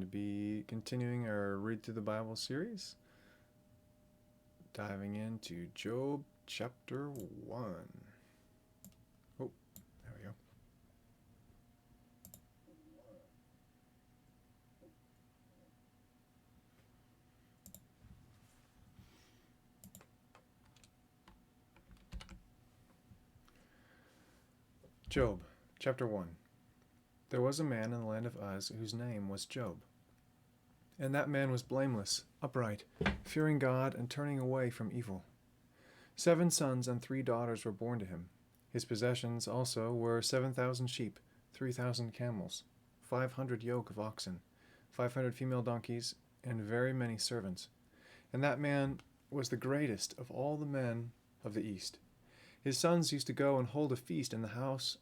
to be continuing our Read Through the Bible series, diving into Job chapter 1. Oh, there we go. Job chapter 1. There was a man in the land of Uz whose name was Job. And that man was blameless, upright, fearing God and turning away from evil. 7 sons and 3 daughters were born to him. His possessions also were 7,000 sheep, 3,000 camels, 500 yoke of oxen, 500 female donkeys, and very many servants. And that man was the greatest of all the men of the East. His sons used to go and hold a feast in the house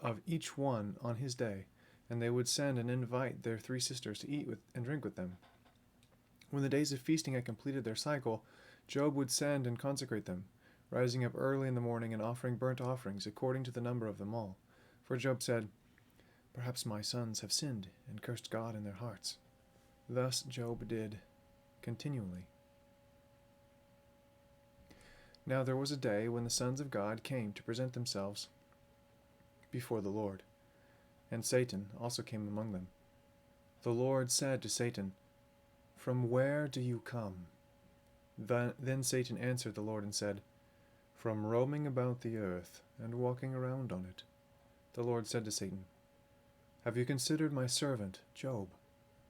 of each one on his day, and they would send and invite their 3 sisters to eat with and drink with them. When the days of feasting had completed their cycle, Job would send and consecrate them, rising up early in the morning and offering burnt offerings according to the number of them all. For Job said, "Perhaps my sons have sinned and cursed God in their hearts." Thus Job did continually. Now there was a day when the sons of God came to present themselves before the Lord, and Satan also came among them. The Lord said to Satan, "From where do you come?" Then Satan answered the Lord and said, "From roaming about the earth and walking around on it." The Lord said to Satan, "Have you considered my servant Job?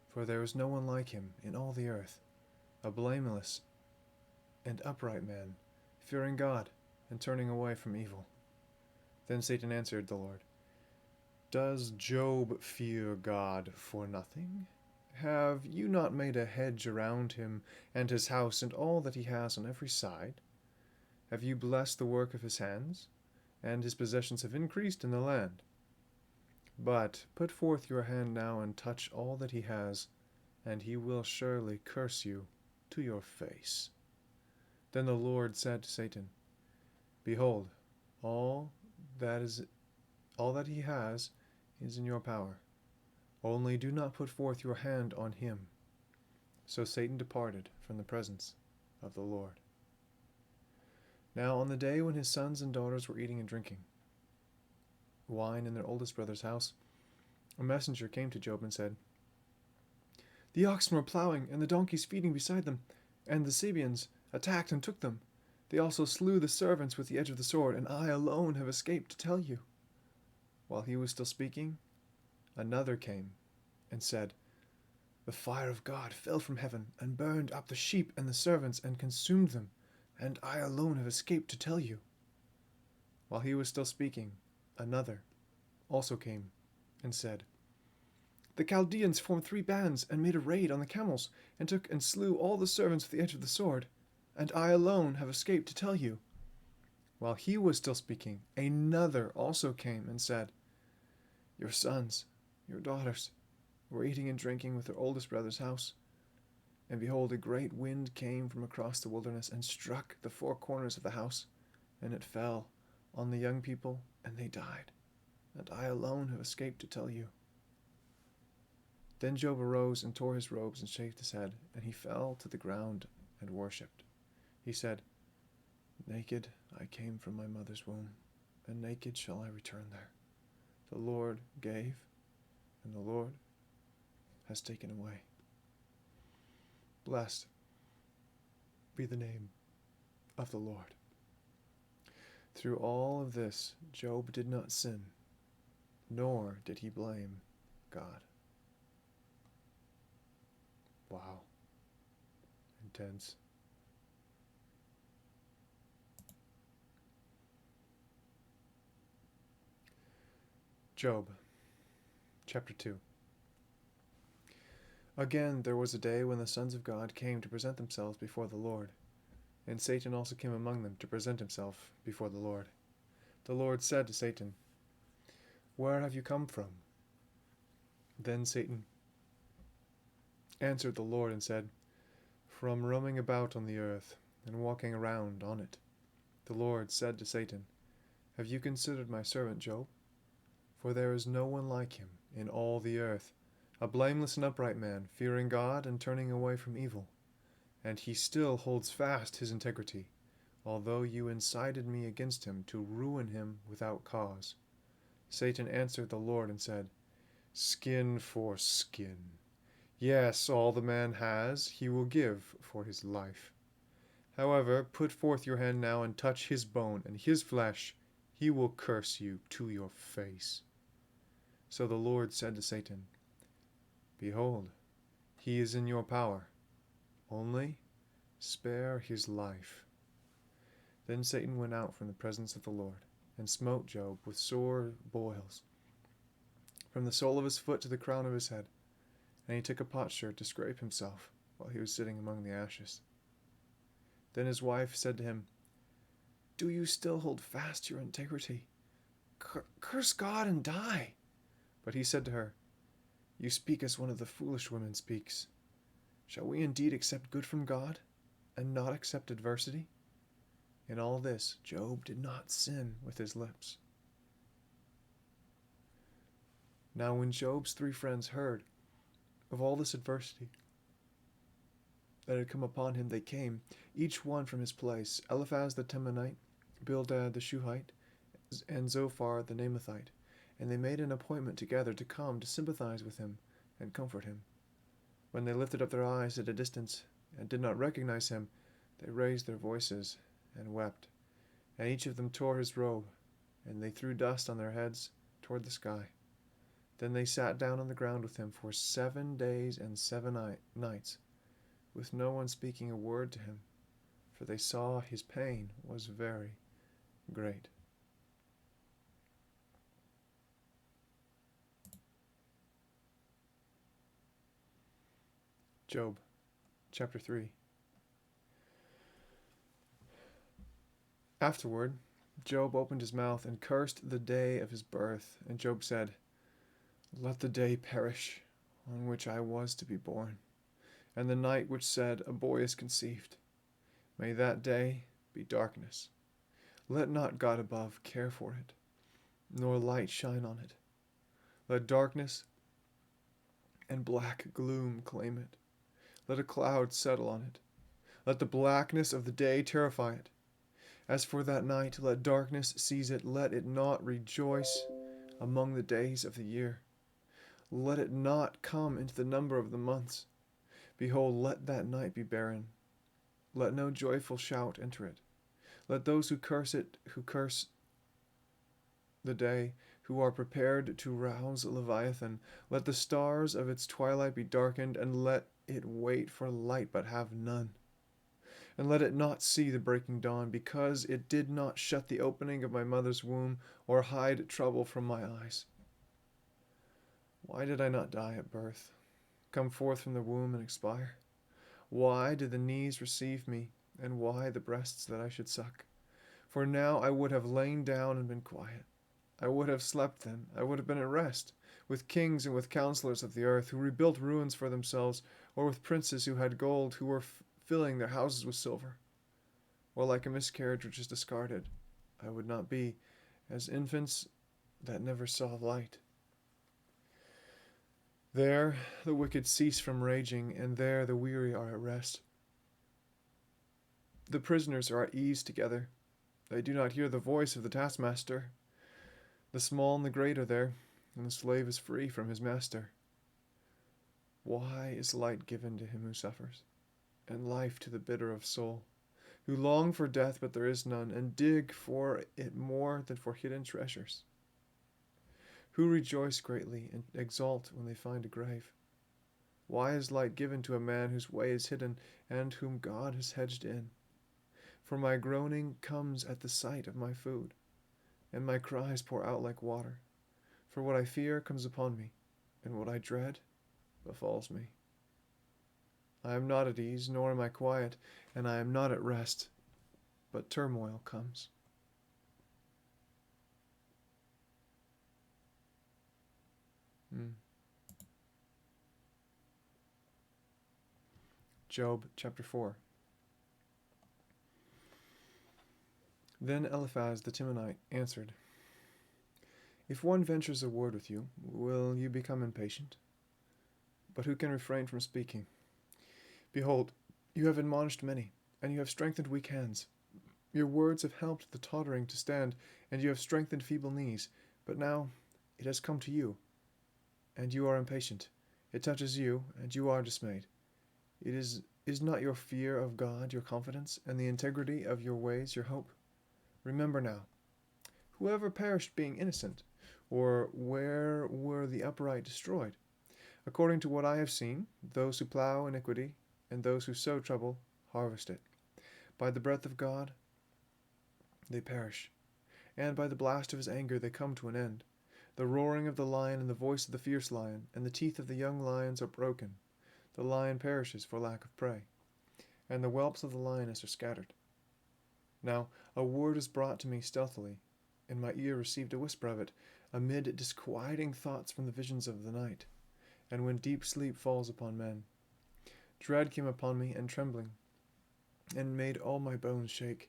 For there is no one like him in all the earth, a blameless and upright man, fearing God and turning away from evil." Then Satan answered the Lord, "Does Job fear God for nothing? Have you not made a hedge around him and his house and all that he has on every side? Have you blessed the work of his hands? And his possessions have increased in the land. But put forth your hand now and touch all that he has, and he will surely curse you to your face." Then the Lord said to Satan, "Behold, all that he has is in your power. Only do not put forth your hand on him." So Satan departed from the presence of the Lord. Now on the day when his sons and daughters were eating and drinking wine in their oldest brother's house, a messenger came to Job and said, "The oxen were plowing and the donkeys feeding beside them, and the Sabeans attacked and took them. They also slew the servants with the edge of the sword, and I alone have escaped to tell you." While he was still speaking, another came and said, "The fire of God fell from heaven and burned up the sheep and the servants and consumed them, and I alone have escaped to tell you." While he was still speaking, another also came and said, "The Chaldeans formed 3 bands and made a raid on the camels, and took and slew all the servants with the edge of the sword, and I alone have escaped to tell you." While he was still speaking, another also came and said, "Your sons, your daughters, were eating and drinking with their oldest brother's house, and behold, a great wind came from across the wilderness and struck the 4 corners of the house, and it fell on the young people, and they died, and I alone have escaped to tell you." Then Job arose and tore his robes and shaved his head, and he fell to the ground and worshipped. He said, "Naked I came from my mother's womb, and naked shall I return there. The Lord gave, and the Lord has taken away. Blessed be the name of the Lord." Through all of this, Job did not sin, nor did he blame God. Wow. Intense. Job chapter 2. Again there was a day when the sons of God came to present themselves before the Lord, and Satan also came among them to present himself before the Lord. The Lord said to Satan, "Where have you come from?" Then Satan answered the Lord and said, "From roaming about on the earth and walking around on it." The Lord said to Satan, "Have you considered my servant Job? For there is no one like him in all the earth, a blameless and upright man, fearing God and turning away from evil. And he still holds fast his integrity, although you incited me against him to ruin him without cause. Satan answered the Lord and said, Skin for skin. Yes, all the man has he will give for his life. However, put forth your hand now and touch his bone and his flesh. He will curse you to your face. So the Lord said to Satan, Behold, he is in your power. Only spare his life. Then Satan went out from the presence of the Lord, and smote Job with sore boils, from the sole of his foot to the crown of his head. And he took a potsherd to scrape himself, while he was sitting among the ashes. Then his wife said to him, Do you still hold fast your integrity? Curse God and die. But he said to her, You speak as one of the foolish women speaks. Shall we indeed accept good from God, and not accept adversity? In all this, Job did not sin with his lips. Now when Job's 3 friends heard of all this adversity that had come upon him, they came, each one from his place, Eliphaz the Temanite, Bildad the Shuhite, and Zophar the Naamathite, and they made an appointment together to come to sympathize with him and comfort him. When they lifted up their eyes at a distance and did not recognize him, they raised their voices and wept, and each of them tore his robe, and they threw dust on their heads toward the sky. Then they sat down on the ground with him for 7 days and 7 nights, with no one speaking a word to him, for they saw his pain was very great. Job, chapter 3. Afterward, Job opened his mouth and cursed the day of his birth, and Job said, Let the day perish on which I was to be born, and the night which said, A boy is conceived. May that day be darkness. Let not God above care for it, nor light shine on it. Let darkness and black gloom claim it. Let a cloud settle on it. Let the blackness of the day terrify it. As for that night, let darkness seize it. Let it not rejoice among the days of the year. Let it not come into the number of the months. Behold, let that night be barren. Let no joyful shout enter it. Let those who curse it, who curse the day, who are prepared to rouse Leviathan. Let the stars of its twilight be darkened, and let it wait for light, but have none. And let it not see the breaking dawn, because it did not shut the opening of my mother's womb, or hide trouble from my eyes. Why did I not die at birth, come forth from the womb and expire? Why did the knees receive me, and why the breasts that I should suck? For now I would have lain down and been quiet. I would have slept then. I would have been at rest, with kings and with counselors of the earth, who rebuilt ruins for themselves, or with princes who had gold, who were filling their houses with silver. Or like a miscarriage which is discarded, I would not be, as infants that never saw light. There the wicked cease from raging, and there the weary are at rest. The prisoners are at ease together. They do not hear the voice of the taskmaster. The small and the great are there, and the slave is free from his master. Why is light given to him who suffers, and life to the bitter of soul, who long for death but there is none, and dig for it more than for hidden treasures? Who rejoice greatly and exult when they find a grave? Why is light given to a man whose way is hidden, and whom God has hedged in? For my groaning comes at the sight of my food, and my cries pour out like water. For what I fear comes upon me, and what I dread befalls me. I am not at ease, nor am I quiet, and I am not at rest, but turmoil comes. Job chapter 4. Then Eliphaz the Temanite answered, If one ventures a word with you, will you become impatient? but who can refrain from speaking? Behold, you have admonished many, and you have strengthened weak hands. Your words have helped the tottering to stand, and you have strengthened feeble knees. But now it has come to you, and you are impatient. It touches you, and you are dismayed. Is not your fear of God your confidence, and the integrity of your ways your hope? Remember now, whoever perished being innocent, or where were the upright destroyed? According to what I have seen, those who plow iniquity, and those who sow trouble, harvest it. By the breath of God they perish, and by the blast of his anger they come to an end. The roaring of the lion and the voice of the fierce lion, and the teeth of the young lions are broken. The lion perishes for lack of prey, and the whelps of the lioness are scattered. Now a word is brought to me stealthily, and my ear received a whisper of it, amid disquieting thoughts from the visions of the night, and when deep sleep falls upon men. Dread came upon me, and trembling, and made all my bones shake.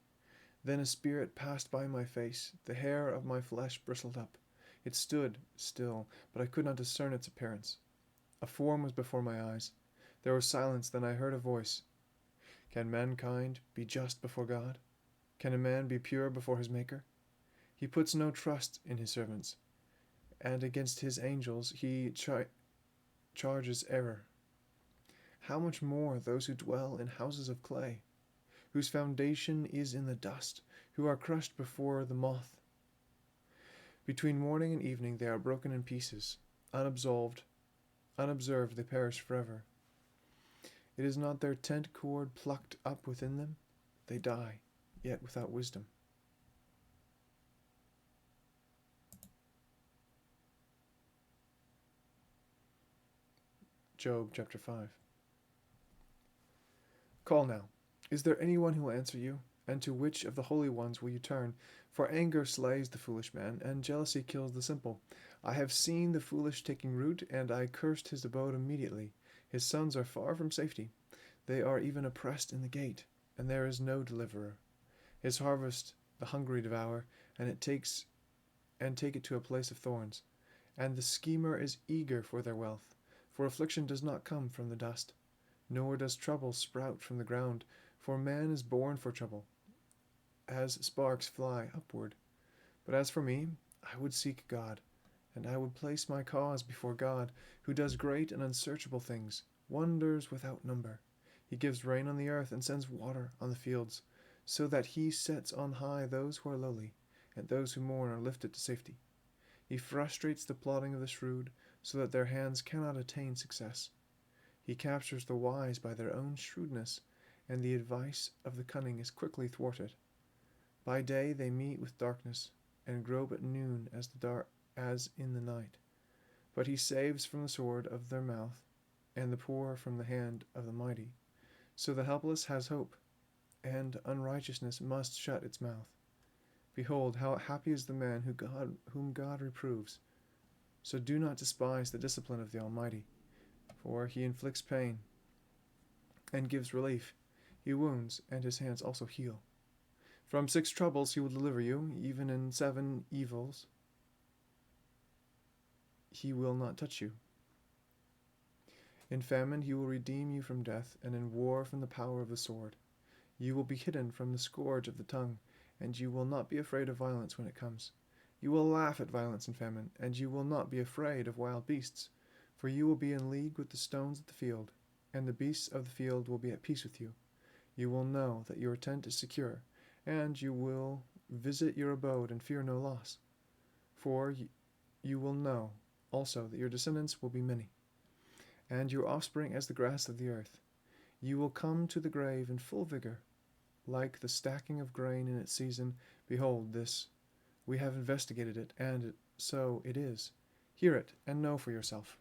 Then a spirit passed by my face, the hair of my flesh bristled up. It stood still, but I could not discern its appearance. A form was before my eyes. There was silence, then I heard a voice. Can mankind be just before God? Can a man be pure before his Maker? He puts no trust in his servants, and against his angels he charges error. How much more those who dwell in houses of clay, whose foundation is in the dust, who are crushed before the moth. Between morning and evening they are broken in pieces, unobserved they perish forever. It is not their tent cord plucked up within them. They die, yet without wisdom. Job chapter 5. Call now. Is there anyone who will answer you? And to which of the holy ones will you turn? For anger slays the foolish man, and jealousy kills the simple. I have seen the foolish taking root, and I cursed his abode immediately. His sons are far from safety. They are even oppressed in the gate, and there is no deliverer. His harvest the hungry devour, and take it to a place of thorns. And the schemer is eager for their wealth, for affliction does not come from the dust, nor does trouble sprout from the ground, for man is born for trouble, as sparks fly upward. But as for me, I would seek God, and I would place my cause before God, who does great and unsearchable things, wonders without number. He gives rain on the earth and sends water on the fields, so that he sets on high those who are lowly, and those who mourn are lifted to safety. He frustrates the plotting of the shrewd, so that their hands cannot attain success. He captures the wise by their own shrewdness, and the advice of the cunning is quickly thwarted. By day they meet with darkness, and grope at noon as in the night. But he saves from the sword of their mouth, and the poor from the hand of the mighty. So the helpless has hope, and unrighteousness must shut its mouth. Behold, how happy is the man whom God reproves. So do not despise the discipline of the Almighty, for he inflicts pain and gives relief. He wounds, and his hands also heal. From 6 troubles he will deliver you, even in 7 evils he will not touch you. In famine he will redeem you from death, and in war from the power of the sword. You will be hidden from the scourge of the tongue, and you will not be afraid of violence when it comes. You will laugh at violence and famine, and you will not be afraid of wild beasts, for you will be in league with the stones of the field, and the beasts of the field will be at peace with you. You will know that your tent is secure, and you will visit your abode and fear no loss. For you will know also that your descendants will be many, and your offspring as the grass of the earth. You will come to the grave in full vigor, like the stacking of grain in its season. Behold this, we have investigated it, and so it is. Hear it, and know for yourself.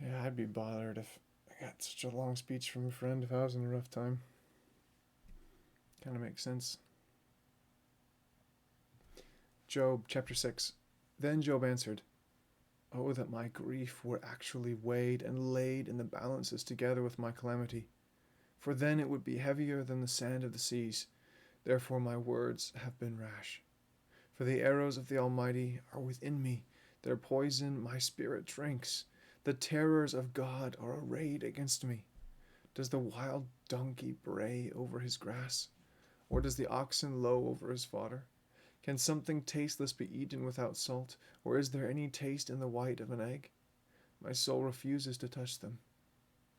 Yeah, I'd be bothered if I got such a long speech from a friend if I was in a rough time. Kind of makes sense. Job chapter 6. Then Job answered, Oh, that my grief were actually weighed and laid in the balances together with my calamity. for then it would be heavier than the sand of the seas. Therefore my words have been rash. For the arrows of the Almighty are within me, their poison my spirit drinks. The terrors of God are arrayed against me. Does the wild donkey bray over his grass? Or does the oxen low over his fodder? Can something tasteless be eaten without salt? Or is there any taste in the white of an egg? My soul refuses to touch them.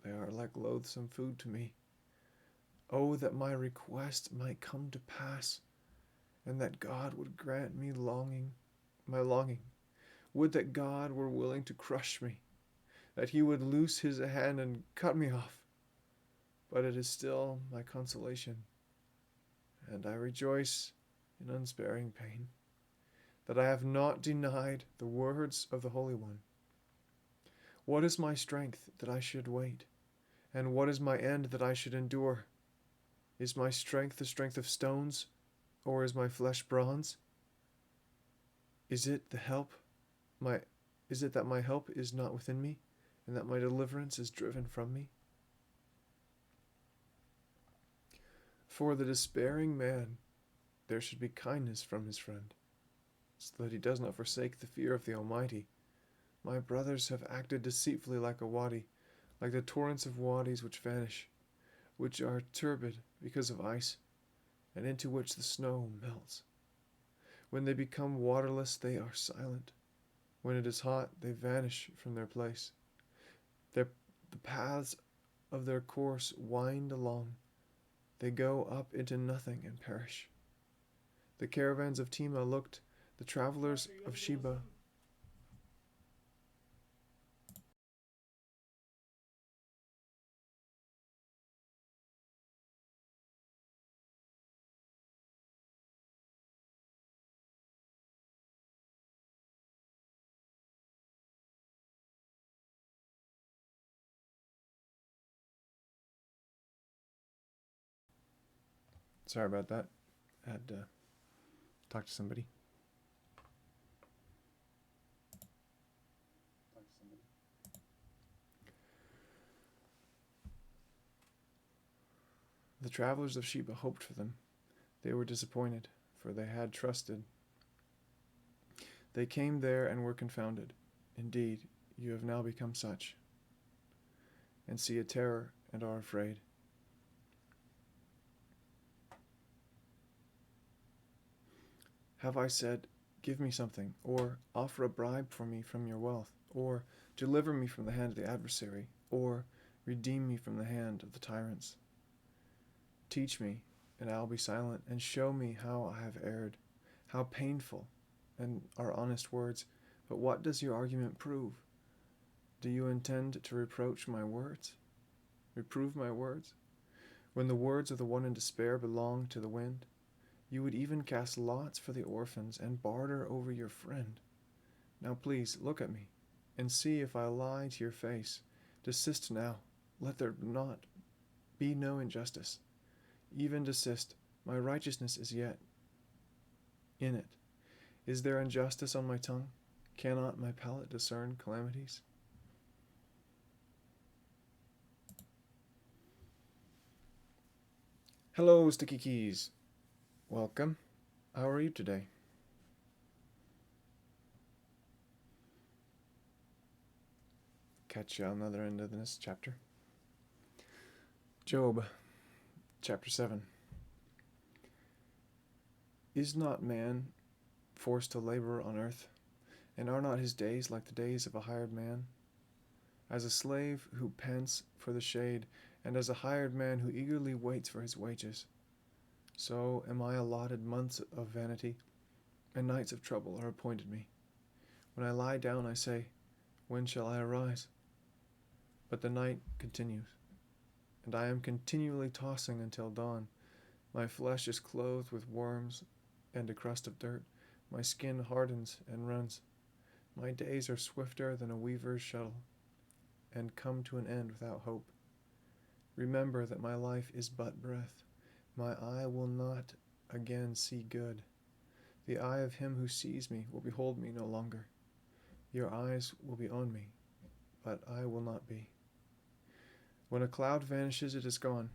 They are like loathsome food to me. Oh, that my request might come to pass, and that God would grant me my longing. Would that God were willing to crush me, that he would loose his hand and cut me off. But it is still my consolation, and I rejoice in unsparing pain, that I have not denied the words of the Holy One. What is my strength that I should wait? And what is my end that I should endure? Is my strength the strength of stones, or is my flesh bronze? Is it that my help is not within me, and that my deliverance is driven from me? For the despairing man there should be kindness from his friend, so that he does not forsake the fear of the Almighty. My brothers have acted deceitfully like a wadi, like the torrents of wadis which vanish, which are turbid because of ice, and into which the snow melts. When they become waterless, they are silent. When it is hot, they vanish from their place. The paths of their course wind along. They go up into nothing and perish. The caravans of Tema looked, the travelers of Sheba. Sorry about that. I had to talk to somebody. The travelers of Sheba hoped for them. They were disappointed, for they had trusted. They came there and were confounded. Indeed, you have now become such, and see a terror and are afraid. Have I said, give me something, or offer a bribe for me from your wealth, or deliver me from the hand of the adversary, or redeem me from the hand of the tyrants? Teach me, and I will be silent, and show me how I have erred. How painful are honest words, but what does your argument prove? Do you intend to reproach my words? Reprove my words? When the words of the one in despair belong to the wind, you would even cast lots for the orphans and barter over your friend. Now please look at me, and see if I lie to your face. Desist now, let there not be no injustice. Even desist, my righteousness is yet in it. Is there injustice on my tongue? Cannot my palate discern calamities? Hello, Sticky Keys. Welcome. How are you today? Catch you on the other end of this chapter. Job, chapter 7. Is not man forced to labor on earth, and are not his days like the days of a hired man? As a slave who pants for the shade, and as a hired man who eagerly waits for his wages, so am I allotted months of vanity, and nights of trouble are appointed me. When I lie down, I say, when shall I arise? But the night continues, and I am continually tossing until dawn. My flesh is clothed with worms and a crust of dirt. My skin hardens and runs. My days are swifter than a weaver's shuttle, and come to an end without hope. Remember that my life is but breath. My eye will not again see good. The eye of him who sees me will behold me no longer. Your eyes will be on me, but I will not be. When a cloud vanishes, it is gone.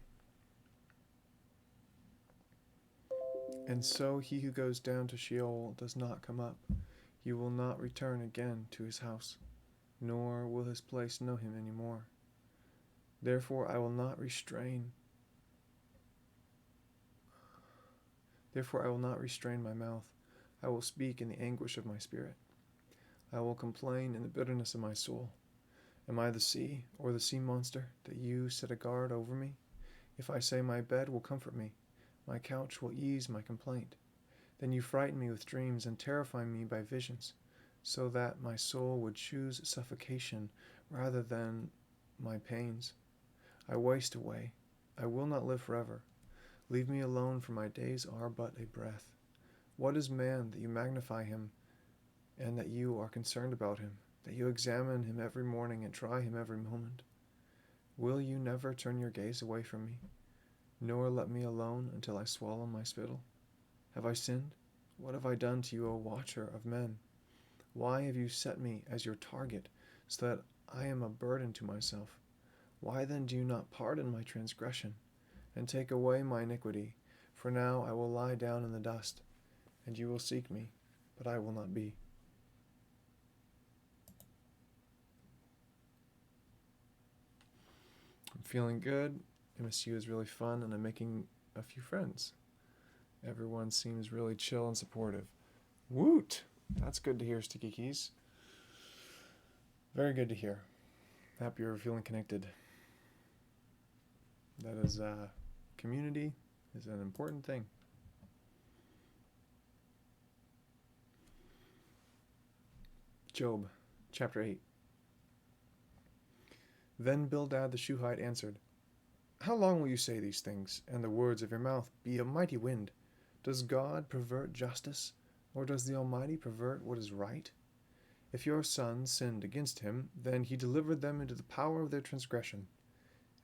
And so he who goes down to Sheol does not come up. He will not return again to his house, nor will his place know him any more. Therefore I will not restrain my mouth. I will speak in the anguish of my spirit. I will complain in the bitterness of my soul. Am I the sea, or the sea monster, that you set a guard over me? If I say my bed will comfort me, my couch will ease my complaint, then you frighten me with dreams and terrify me by visions, so that my soul would choose suffocation rather than my pains. I waste away. I will not live forever. Leave me alone, for my days are but a breath. What is man that you magnify him, and that you are concerned about him, that you examine him every morning and try him every moment? Will you never turn your gaze away from me, nor let me alone until I swallow my spittle? Have I sinned? What have I done to you, O watcher of men? Why have you set me as your target, so that I am a burden to myself? Why then do you not pardon my transgression, and take away my iniquity? For now I will lie down in the dust, and you will seek me, but I will not be. I'm feeling good. MSU is really fun, and I'm making a few friends. Everyone seems really chill and supportive. Woot! That's good to hear, Sticky Keys. Very good to hear. Happy you're feeling connected. That is, community is an important thing. Job, chapter 8. Then Bildad the Shuhite answered, How long will you say these things, and the words of your mouth be a mighty wind? Does God pervert justice, or does the Almighty pervert what is right? If your sons sinned against him, then he delivered them into the power of their transgression.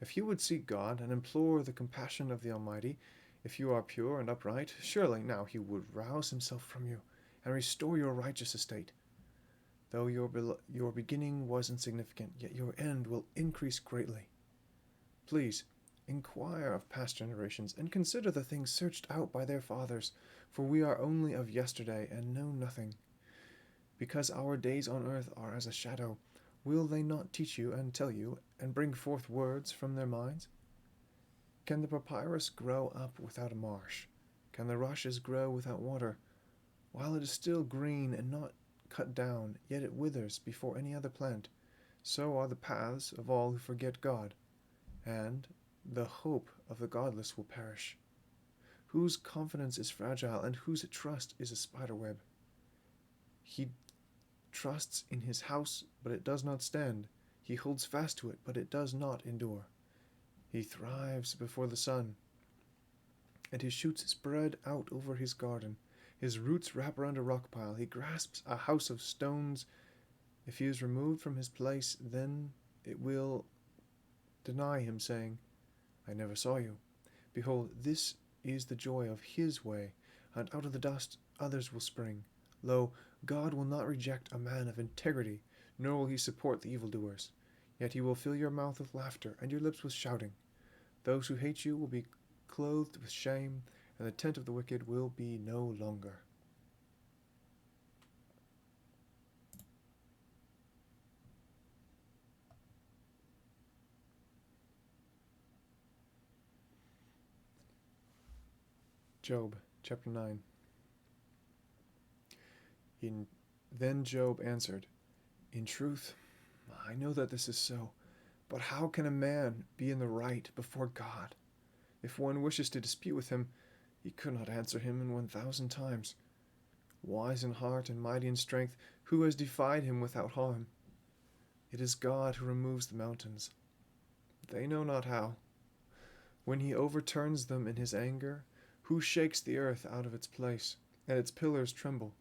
If you would seek God and implore the compassion of the Almighty, if you are pure and upright, surely now he would rouse himself from you and restore your righteous estate. Though your beginning was insignificant, yet your end will increase greatly. Please, inquire of past generations, and consider the things searched out by their fathers, for we are only of yesterday and know nothing. Because our days on earth are as a shadow, will they not teach you and tell you, and bring forth words from their minds? Can the papyrus grow up without a marsh? Can the rushes grow without water? While it is still green and not cut down, yet it withers before any other plant. So are the paths of all who forget God, and the hope of the godless will perish. Whose confidence is fragile, and whose trust is a spiderweb? He trusts in his house, but it does not stand. He holds fast to it, but it does not endure. He thrives before the sun, and his shoots spread out over his garden. His roots wrap around a rock pile. He grasps a house of stones. If he is removed from his place, then it will deny him, saying, I never saw you. Behold, this is the joy of his way, and out of the dust others will spring. Lo, God will not reject a man of integrity, nor will he support the evildoers. Yet he will fill your mouth with laughter, and your lips with shouting. Those who hate you will be clothed with shame, and the tent of the wicked will be no longer. Job, chapter 9. Then Job answered, In truth, I know that this is so, but how can a man be in the right before God? If one wishes to dispute with him, he could not answer him in 1,000 times. Wise in heart and mighty in strength, who has defied him without harm? It is God who removes the mountains. They know not how. When he overturns them in his anger, who shakes the earth out of its place, and its pillars tremble?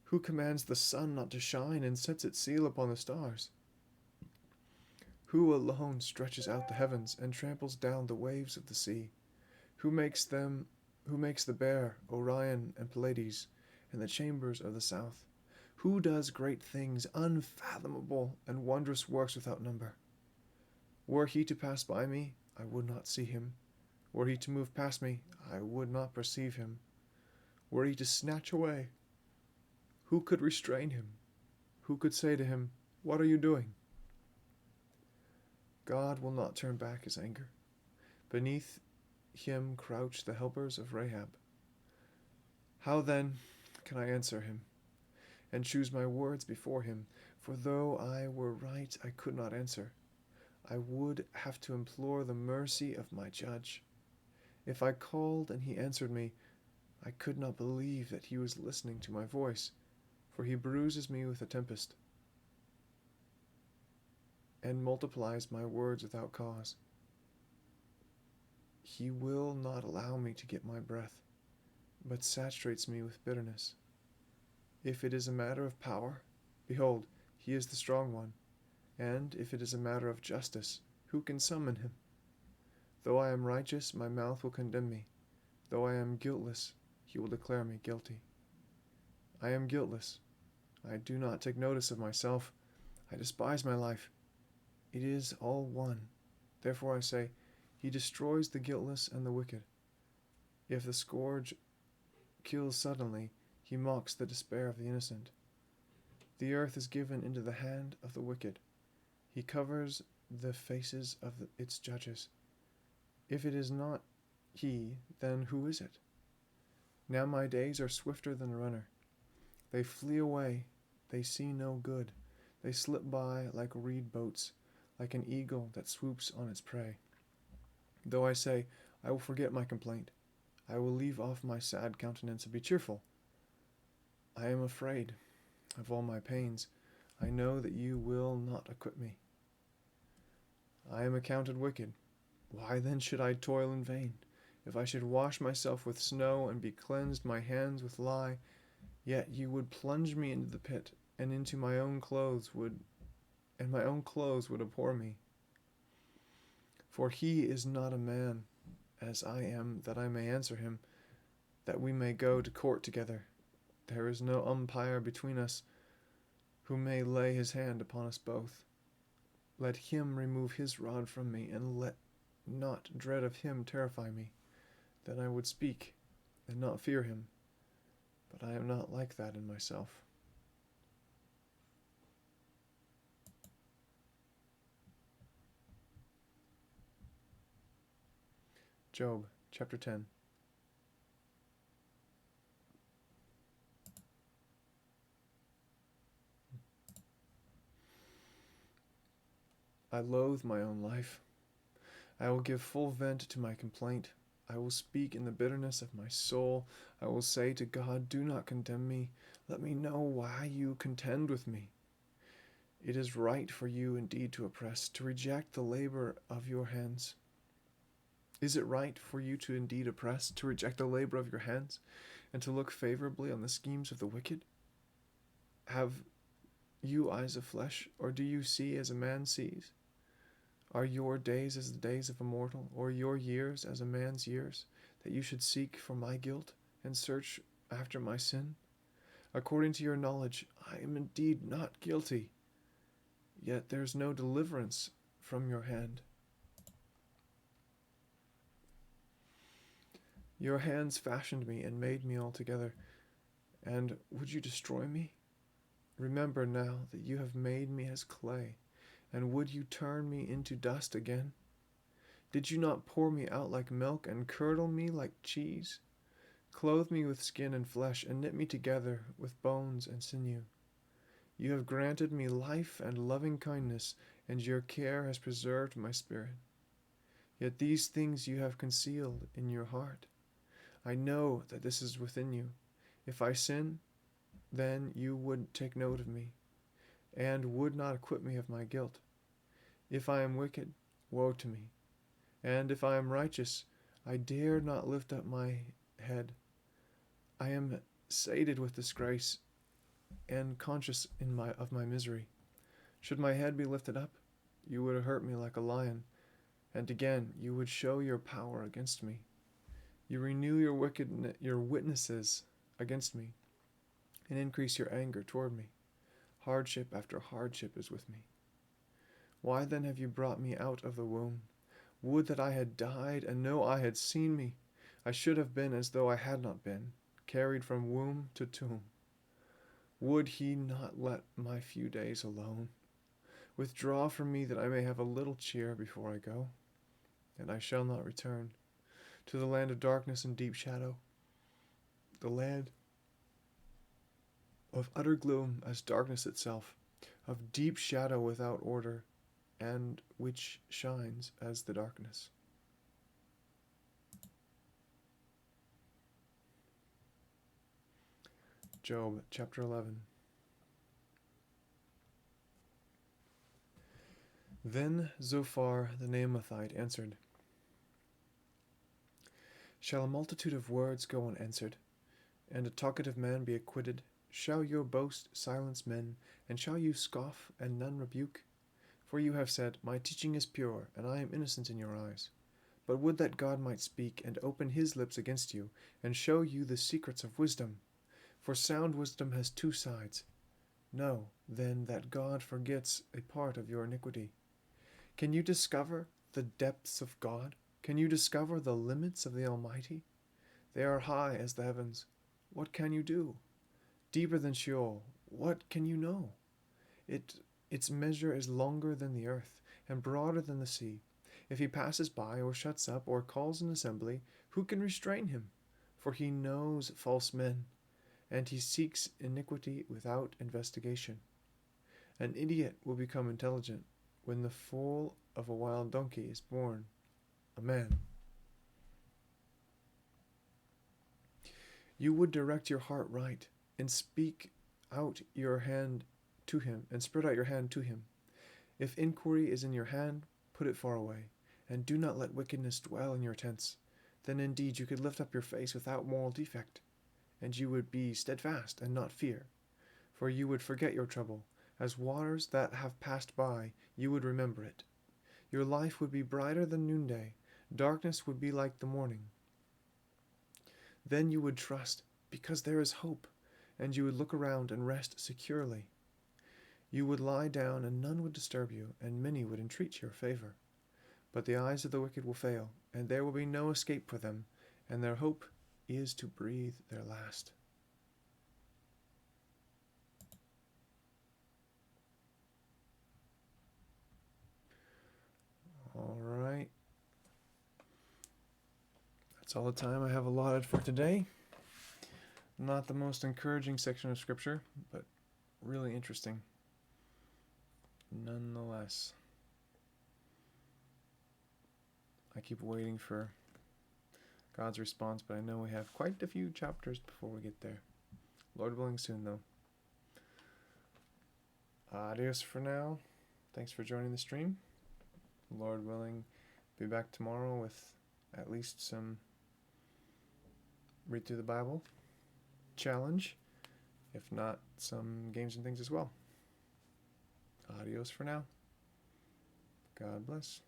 Who commands the sun not to shine and sets its seal upon the stars? Who alone stretches out the heavens and tramples down the waves of the sea? Who makes the bear, Orion and Pleiades, and the chambers of the south? Who does great things, unfathomable, and wondrous works without number? Were he to pass by me, I would not see him. Were he to move past me, I would not perceive him. were he to snatch away, who could restrain him? Who could say to him, "What are you doing?" God will not turn back his anger. Beneath him crouch the helpers of Rahab. How then can I answer him, and choose my words before him? For though I were right, I could not answer. I would have to implore the mercy of my judge. If I called and he answered me, I could not believe that he was listening to my voice, for he bruises me with a tempest, and multiplies my words without cause. He will not allow me to get my breath, but saturates me with bitterness. If it is a matter of power, behold, he is the strong one, and if it is a matter of justice, who can summon him? Though I am righteous, my mouth will condemn me. Though I am guiltless, he will declare me guilty. I am guiltless. I do not take notice of myself. I despise my life. It is all one. Therefore I say, he destroys the guiltless and the wicked. If the scourge kills suddenly, he mocks the despair of the innocent. The earth is given into the hand of the wicked. He covers the faces of its judges. If it is not he, then who is it? Now my days are swifter than a runner. They flee away, they see no good. They slip by like reed boats, like an eagle that swoops on its prey. Though I say, I will forget my complaint, I will leave off my sad countenance and be cheerful. I am afraid of all my pains. I know that you will not acquit me. I am accounted wicked. Why then should I toil in vain? If I should wash myself with snow and be cleansed my hands with lye, yet you would plunge me into the pit, and into my own clothes would abhor me. For he is not a man as I am, that I may answer him, that we may go to court together. There is no umpire between us who may lay his hand upon us both. Let him remove his rod from me, and let not dread of him terrify me. Then I would speak and not fear him, but I am not like that in myself. Job chapter 10. I loathe my own life. I will give full vent to my complaint. I will speak in the bitterness of my soul. I will say to God, do not condemn me. Let me know why you contend with me. It is right for you indeed to oppress, to reject the labor of your hands. Is it right for you to indeed oppress, to reject the labor of your hands, and to look favorably on the schemes of the wicked? Have you eyes of flesh, or do you see as a man sees? Are your days as the days of a mortal, or your years as a man's years, that you should seek for my guilt, and search after my sin? According to your knowledge, I am indeed not guilty, yet there is no deliverance from your hand. Your hands fashioned me and made me altogether, and would you destroy me? Remember now that you have made me as clay, and would you turn me into dust again? Did you not pour me out like milk, and curdle me like cheese? Clothe me with skin and flesh, and knit me together with bones and sinew. You have granted me life and loving kindness, and your care has preserved my spirit. Yet these things you have concealed in your heart. I know that this is within you. If I sin, then you would take note of me, and would not acquit me of my guilt. If I am wicked, woe to me. And if I am righteous, I dare not lift up my head. I am sated with disgrace, and conscious of my misery. Should my head be lifted up, you would hurt me like a lion, and again you would show your power against me. You renew your witnesses against me, and increase your anger toward me. Hardship after hardship is with me. Why then have you brought me out of the womb? Would that I had died, and no eye had seen me. I should have been as though I had not been, carried from womb to tomb. Would he not let my few days alone? Withdraw from me that I may have a little cheer before I go. And I shall not return to the land of darkness and deep shadow, the land of utter gloom as darkness itself, of deep shadow without order, and which shines as the darkness. Job chapter 11. Then Zophar the Naamathite answered, Shall a multitude of words go unanswered, and a talkative man be acquitted? Shall your boast silence men, and shall you scoff, and none rebuke? For you have said, My teaching is pure, and I am innocent in your eyes. But would that God might speak, and open his lips against you, and show you the secrets of wisdom. For sound wisdom has two sides. Know, then, that God forgets a part of your iniquity. Can you discover the depths of God? Can you discover the limits of the Almighty? They are high as the heavens. What can you do? Deeper than Sheol. What can you know? Its measure is longer than the earth, and broader than the sea. If he passes by, or shuts up, or calls an assembly, who can restrain him? For he knows false men, and he seeks iniquity without investigation. An idiot will become intelligent when the foal of a wild donkey is born a man. You would direct your heart right, and speak out your hand to him, and spread out your hand to him. If inquiry is in your hand, put it far away, and do not let wickedness dwell in your tents. Then indeed you could lift up your face without moral defect, and you would be steadfast and not fear. For you would forget your trouble. As waters that have passed by, you would remember it. Your life would be brighter than noonday. Darkness would be like the morning. Then you would trust, because there is hope, and you would look around and rest securely. You would lie down, and none would disturb you, and many would entreat your favor. But the eyes of the wicked will fail, and there will be no escape for them, and their hope is to breathe their last. All right. That's all the time I have allotted for today. Not the most encouraging section of Scripture, but really interesting nonetheless. I keep waiting for God's response, but I know we have quite a few chapters before we get there. Lord willing soon, though. Adios for now. Thanks for joining the stream. Lord willing, be back tomorrow with at least some read through the Bible challenge, if not some games and things as well. Adios for now. God bless.